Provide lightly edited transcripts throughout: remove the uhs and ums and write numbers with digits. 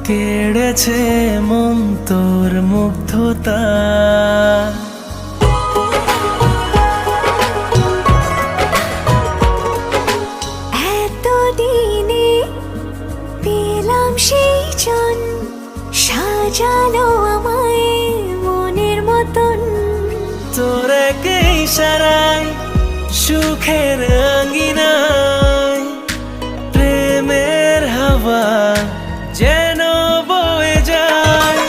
কেড়েছে মন তোর মুগ্ধতা। এতদিনে পেলাম সেই জন, সাজালো আমায় মনের মতন। তোর এক ইশারায় সুখের আঙ্গিনায় প্রেমের হাওয়া যেন বয়ে যায়।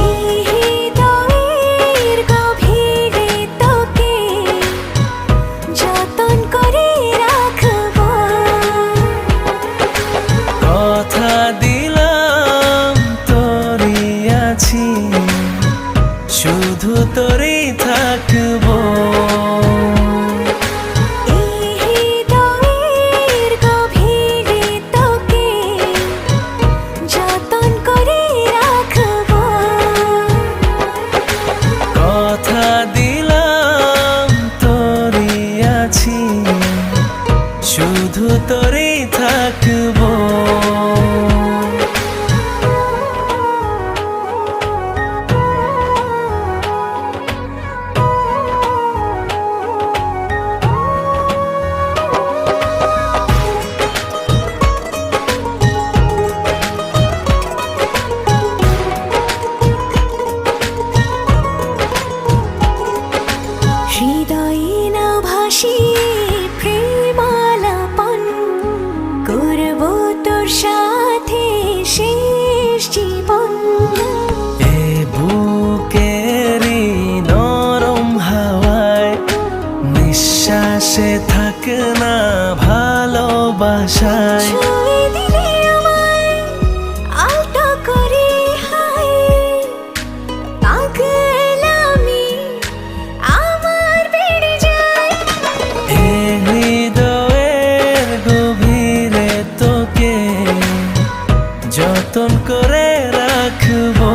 এই হৃদয়ের গভীরে তোকে যতন করে রাখবো। কথা দিলাম তোরই আছি, শুধু তোরই থাকবো। এই হৃদয়ের গভীরে তোকে যতন করে রাখবো। কথা দিলাম তোরই আছি, শুধু তোরই থাকবো। হৃদয়ে না ভাসিয়ে প্রেমালাপন করবো তোর সাথে শেষ জীবন। এ বুকেরই নরম হাওয়ায় নিঃশ্বাসে থাক না ভালোবাসায়। ছুঁয়ে দিলে আমায় আলতো করে হায়, পাগলামি আমার বেড়ে যায়। এ হৃদয়ের গভীরে তোকে যতন করে রাখবো।